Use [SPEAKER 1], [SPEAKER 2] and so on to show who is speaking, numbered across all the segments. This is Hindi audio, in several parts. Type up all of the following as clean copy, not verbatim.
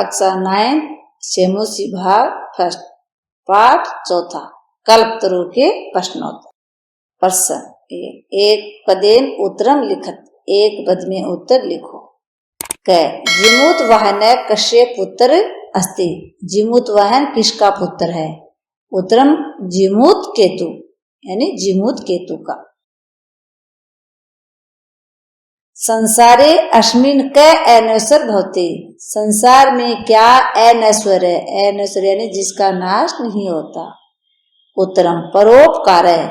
[SPEAKER 1] कक्षा 9 सेमोसी भाग फर्स्ट पाठ चौथा कल्पतरु के प्रश्नोत्तर। प्रश्न एक पदेन उत्तरम लिखत, एक पद में उत्तर लिखो। जिमूत वाहन कस्य पुत्र अस्ति, जिमूत वाहन किसका पुत्र है? उत्तरम जिमूत केतु यानी जिमूत केतु का। संसारे अस्मिन् क अनश्वर भवति, संसार में क्या अनश्वर है? अनश्वर यानी जिसका नाश नहीं होता। उत्तरम परोपकार है,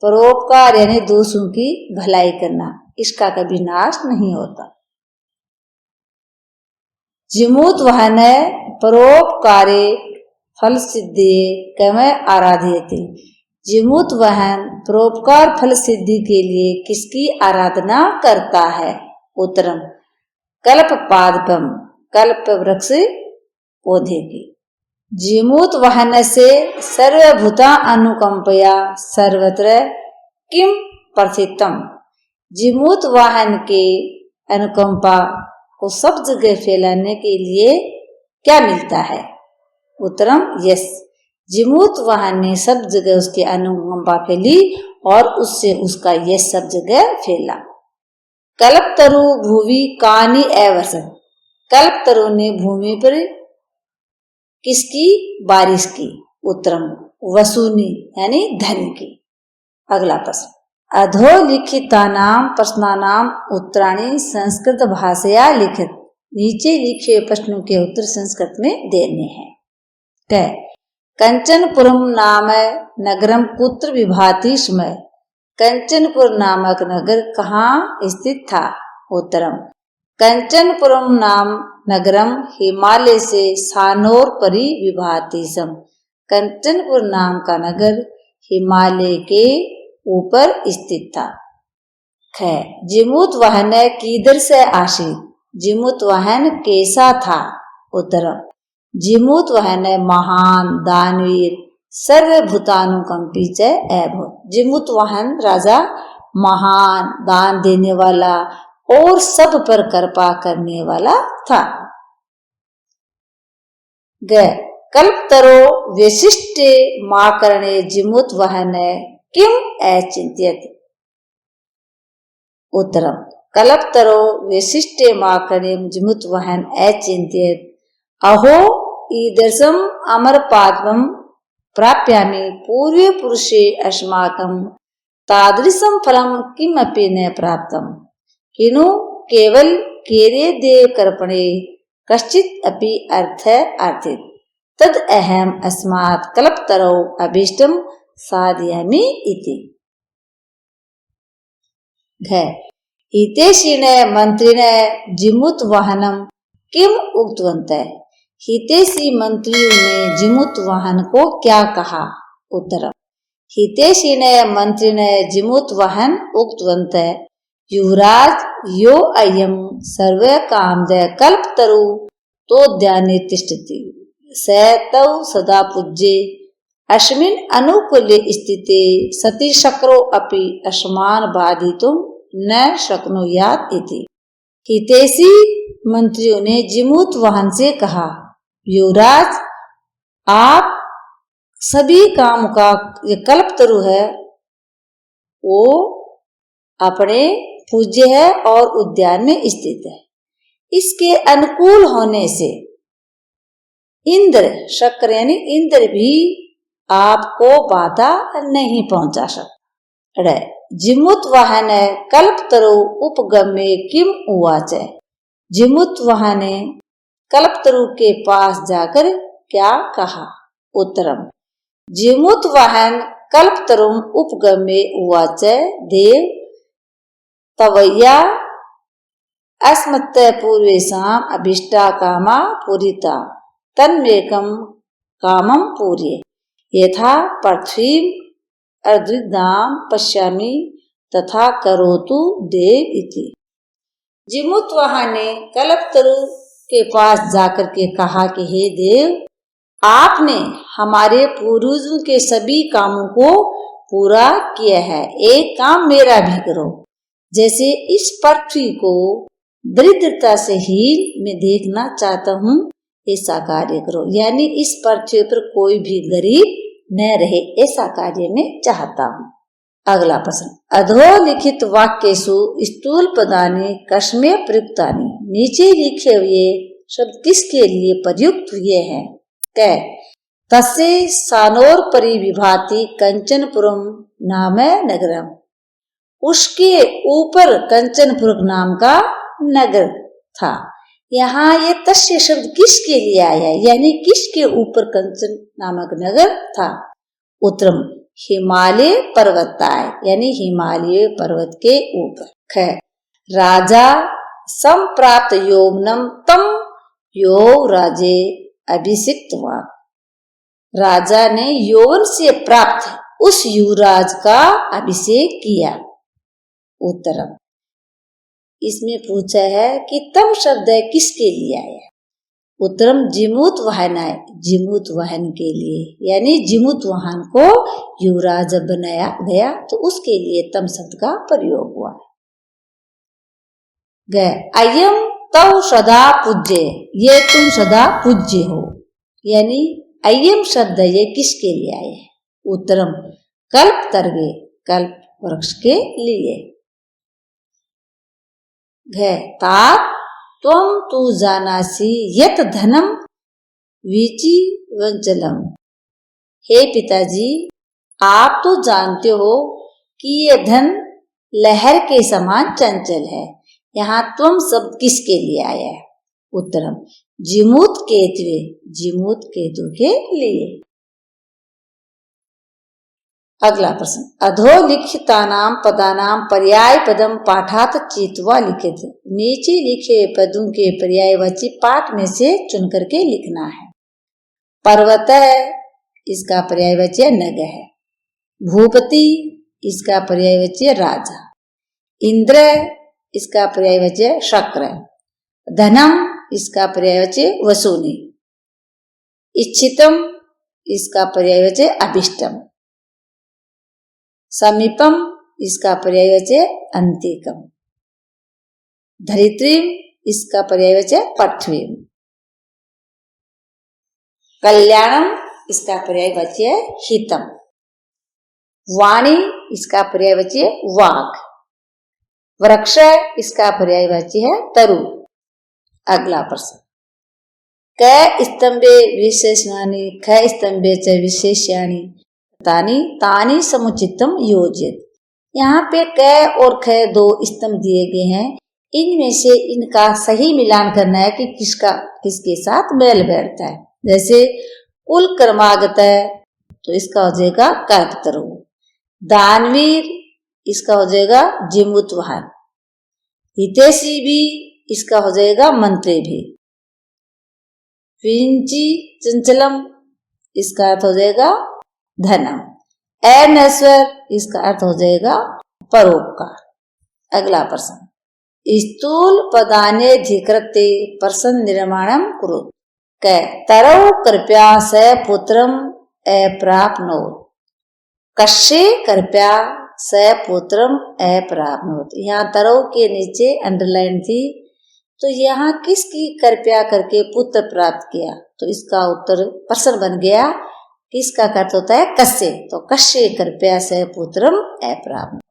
[SPEAKER 1] परोपकार यानी दूसरों की भलाई करना, इसका कभी नाश नहीं होता। जिमूत वाहन परोपकारे फल सिद्धि कमय आराध्यते, जिमूत वाहन परोपकार फल सिद्धि के लिए किसकी आराधना करता है? उत्तरम कल्प पादपम, कल्प वृक्ष पौधे की। जिमूत वाहन से सर्वभूता अनुकंपया सर्वत्र किम प्रथितम, जिमूत वाहन के अनुकंपा को सब जगह फैलाने के लिए क्या मिलता है? उत्तरम यश, जिमूत वाहन ने सब जगह उसकी अनुकंपा फैली और उससे उसका यश सब जगह फैला। कल्पतरु भूवि कानि अवर्षत, कल्पतरु ने भूमि पर किसकी बारिश की? उत्तरम वसूनि यानी धन की। अगला प्रश्न अधोलिखितानां प्रश्नानां उत्तराणि संस्कृत भाषया लिखित, नीचे लिखे प्रश्नों के उत्तर संस्कृत में देने हैं। कंचनपुरम नाम नगरम कुत्र विभाति स्म, कंचनपुर नामक नगर कहाँ स्थित था? उत्तरम कंचनपुरम नाम नगरम हिमालय से सानोर परि विभाति स्म, कंचनपुर नाम का नगर हिमालय के ऊपर स्थित था। जिमूत वाहन किधर से आशी, जिमूत वाहन कैसा था? उत्तरम जिमूत वाहन महान दानवीर सर्वभूतानुकंपी च अभूत, जिमूत वाहन राजा महान दान देने वाला और सब पर कृपा करने वाला था। कल्पतरो विशिष्टे माकरणे जिमूत वाहन किम अचिंत्यत, उत्तरम कल्पतरो विशिष्टे माकरणे जिमूत वाहन अचिंत्यत, अहो ईदृशम अमर पादपम प्राप्यामि पूर्वे पुरुषे अस्माकं तादृशम फलम किमपि न प्राप्तम, किनु केवल केरे देव कर्पणे कश्चित् अपि अर्थ अर्थित, तद अहम अस्मात् कल्पतरौ अभीष्टम साधयामि इति। हितैषिण मंत्रिण जिमूत वाहनम किम उक्तवन्तः, हितैषी मंत्रियों ने जिमूत वाहन को क्या कहा? उत्तर हितैषी ने मंत्री ने जिमूत वाहन उक्तवन्तः युवराज यो अयम सर्वे कामदय कल्पतरु तोद्याने तिष्ठति स तौ सदा पूज्ये अस्मिन् अनुकूले स्थिते सति शक्रो अपि अस्मान् बाधितुं न शक्नुयात् इति। हितैषी मंत्रियों ने जिमूत वाहन से कहा, युवराज आप सभी काम का ये कल्पतरु है वो अपने पूज्य है और उद्यान में स्थित है, इसके अनुकूल होने से इंद्र शक्र यानी इंद्र भी आपको बाधा नहीं पहुंचा सकता। जिमूत वाहन कल्पतरु उपगम्य किम उवाच, जिमूत वाहन ने कल्पतरु के पास जाकर क्या कहा? उत्तरम जिमूत वाहन कल्पतरुम उपगम्य उवाच देव तवैया अस्मत् पूर्वेषां अभीष्टा कामा पूरिता तन्मेकं कामं पूरय, यथा पृथ्वीं अर्द्रिदां पश्यामि तथा करोतु देव इति। जिमूत वाहन ने कल्पतरु के पास जाकर के कहा कि हे देव, आपने हमारे पूर्वजों के सभी कामों को पूरा किया है, एक काम मेरा भी करो, जैसे इस पृथ्वी को दरिद्रता से हीन मैं देखना चाहता हूँ, ऐसा कार्य करो, यानी इस पृथ्वी पर कोई भी गरीब न रहे, ऐसा कार्य मैं चाहता हूँ। अगला प्रश्न, अधोलिखित वाक्येषु स्थूल पदानि कस्मै प्रयुक्तानि, नीचे लिखे हुए शब्द किसके लिए प्रयुक्त हुए हैं? क तस्य सानोर परिविभाति कंचनपुरम नाम नगरम, उसके ऊपर कंचनपुर नाम का नगर था। यहाँ ये तस्य शब्द किसके लिए आया, यानी किसके ऊपर कंचन नामक नगर था? उत्तरम हिमालय पर्वताय, यानी हिमालय पर्वत के ऊपर। ख राजा संप्राप्त यौवनम तम यौवराजे अभिषिक्तवान, राजा ने यौवन से प्राप्त उस युवराज का अभिषेक किया। उत्तरम, इसमें पूछा है कि तम शब्द किसके लिए आया? उत्तरम जिमूत वाहनाय, जिमूत वाहन के लिए, यानी जिमूत वाहन को युवराज बनाया गया तो उसके लिए तम शब्द का प्रयोग हुआ है। अयम तव सदा पूज्य, ये तुम सदा पूज्य हो, यानी अयम शब्द ये किसके लिए आए? उत्तरम कल्प तर्वे, कल्प वृक्ष के लिए। तात त्वं तु जानासि यत धनम विचि वंचलम, हे पिताजी आप तो जानते हो कि ये धन लहर के समान चंचल है। यहाँ त्वम शब्द किसके लिए आया है? उत्तरम जिमूत केतवे, जिमूत केतु के लिए। अगला प्रश्न, अधोलिखितानाम पदानाम पर्याय पदम पाठात चित्वा लिखित, नीचे लिखे पदों के पर्यायवाची पाठ में से चुन करके लिखना है। पर्वत है, इसका पर्यायवाची नग है। भूपति, इसका पर्यायवाची राजा। इंद्र, इसका पर्यायवाची शक्र। धनम, इसका पर्यायवाची वसूनी। इच्छितम, इसका पर्यायवाची अभिष्टम। समीपम, इसका पर्यायवाची अंतिकम। धरित्री, इसका पर्यायवाची पृथ्वी। कल्याणम, इसका पर्यायवाची हितम। वाणी, इसका पर्यायवाची वाक। वृक्ष, इसका पर्यायवाची है तरु। अगला प्रश्न, क स्तंभे विशेषणानि ख स्तंभे च विशेष्याणि तानि तानि समुचितम योजित, यहाँ पे क और ख दो स्तंभ दिए गए हैं, इनमें से इनका सही मिलान करना है कि किसका किसके साथ मेल बैठता है। जैसे कुल कर्मागत है तो इसका हो जाएगा कल्पतरु। दानवीर, इसका हो जाएगा जिमूत वाहन। हितैषी भी, इसका हो जाएगा मंत्री भी। विंची चंचलम, इसका अर्थ हो जाएगा धनम। अनश्वर, इसका अर्थ हो जाएगा परोपकार। अगला प्रश्न, स्थूल पदानेधिकृत्य प्रश्न निर्माणम कुरु, क तरौ कृपया स पुत्रम अप्राप्नोत्, कस्य कृपया स पुत्रम अप्राप्नोत्, यहाँ तरौ के नीचे अंडरलाइन थी, तो यहाँ किसकी कृपया करके पुत्र प्राप्त किया, तो इसका उत्तर प्रश्न बन गया। किसका अर्थ होता है कस्य, तो कस्य कृपया स पुत्रम अप्राप्नोत्।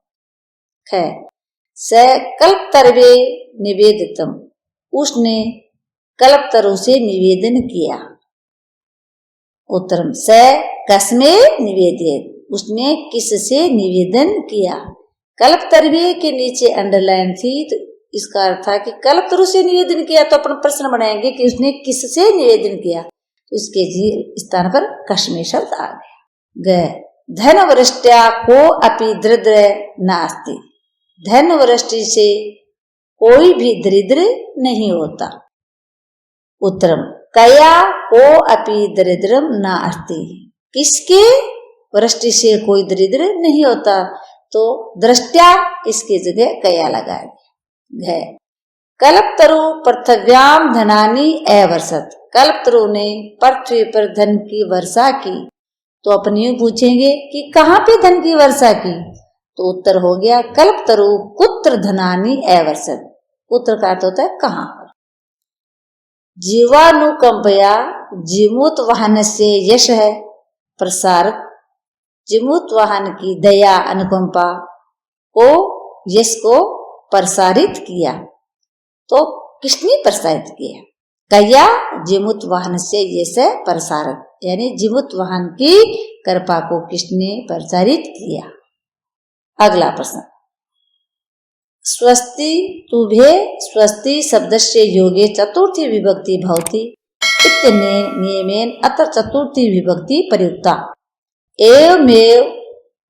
[SPEAKER 1] ख स कल्पतरुवे निवेदितम, उसने कल्पतरु से निवेदन किया। उत्तरम स कस्मै निवेदित, उसने किससे निवेदन किया। कल्पतरुवे के नीचे अंडरलाइन थी, तो इसका अर्थ था कि कल्पतरु से निवेदन किया, तो अपन प्रश्न बनाएंगे कि उसने किससे निवेदन किया, तो इसके स्थान पर कस्मै शब्द आ गया। धन वृष्टया को अपि दरिद्र नास्ति, धन वृष्टि से कोई भी दरिद्र नहीं होता। उत्तरम कया को अपि दरिद्रम नास्ति, किसके वृष्टि से कोई दरिद्र नहीं होता, तो दृष्टया इसकी जगह कया लगाया गया। कल्पतरु पृथ्व्याम धनानि अवर्षत, कल्पतरु ने पृथ्वी पर धन की वर्षा की, तो अपन यूं पूछेंगे कि कहाँ पे धन की वर्षा की, तो उत्तर हो गया कल्पतरु कुत्र धनानि अवर्षत। कुत्र का अर्थ होता है कहाँ पर। जीवानुकंपया जिमूत वाहन से यश है प्रसारक। जिमूत वाहन की दया अनुकंपा को यश को प्रसारित किया। तो किसने प्रसारित किया? कया जिमूत वाहन से यश प्रसारक, यानी जिमूत वाहन की कृपा को किसने प्रसारित किया। अगला प्रश्न, स्वस्ति तुभे स्वस्ति शब्द से योगे चतुर्थी विभक्ति भवति इत्यने नियमेन अत्र चतुर्थी विभक्ति प्रयुक्ता। एवमेव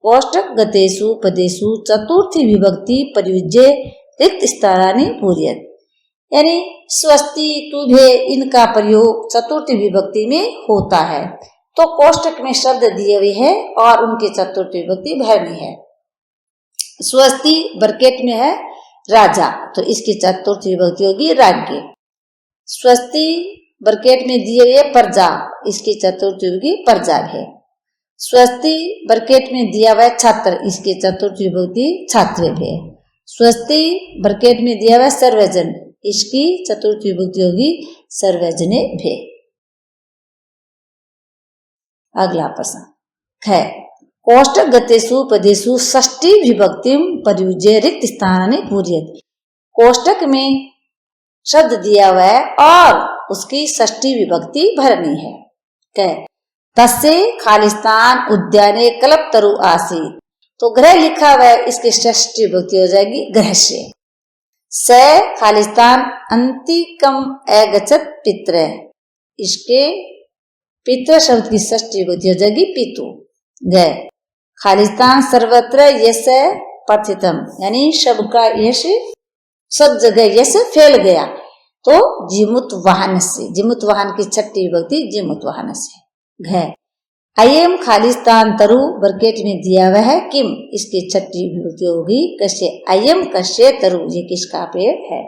[SPEAKER 1] कोष्टक गतेषु पदेषु चतुर्थी विभक्ति प्रयुज्य रिक्त स्थानानि पूरयेत्। यानी स्वस्ति तुभे इनका प्रयोग चतुर्थी विभक्ति में होता है, तो कोष्टक में शब्द दिए हुए हैं और उनकी चतुर्थी विभक्ति भरनी है। स्वस्ति ब्रैकेट में है राजा, तो इसकी चतुर्थी विभक्ति होगी राज्ञ। स्वस्ति ब्रैकेट में दिए हुए प्रजा, इसकी चतुर्थी विभक्ति प्रजा है। स्वस्ति ब्रैकेट में दिया हुआ छात्र, इसकी चतुर्थी विभक्ति छात्र है। स्वस्ति ब्रैकेट में दिया हुआ सर्वजन, इसकी चतुर्थी विभक्ति होगी सर्वजने भे। अगला प्रश्न है, कोष्टक गतेषु पदेषु षष्ठी विभक्ति प्रयुज्य रिक्त स्थानानि पूरयेत्। कोष्टक में शब्द दिया हुआ है और उसकी षष्ठी विभक्ति भरनी है। कह तस्य खालिस्तान उद्याने कल्पतरु आसीत्, तो ग्रह लिखा हुआ है, इसकी षष्ठी विभक्ति हो जाएगी ग्रह से। स खालिस्तान अंतिकम अगच्छत् पितृ, इसके पितृ शब्द की षष्ठी विभक्ति हो जाएगी पितु। गए खालिस्तान सर्वत्र यश प्रथितम, यानी सबका यश सब जगह यश फैल गया, तो जिमुत वाहन से, जिमुत वाहन की छठी विभक्ति जिमुत वाहन से। घ अयम खालिस्तान तरु ब्रैकेट में दिया हुआ है किम, इसकी छठी विभक्ति होगी कश्य। अयम कश्य तरु, ये किसका पेड़ है।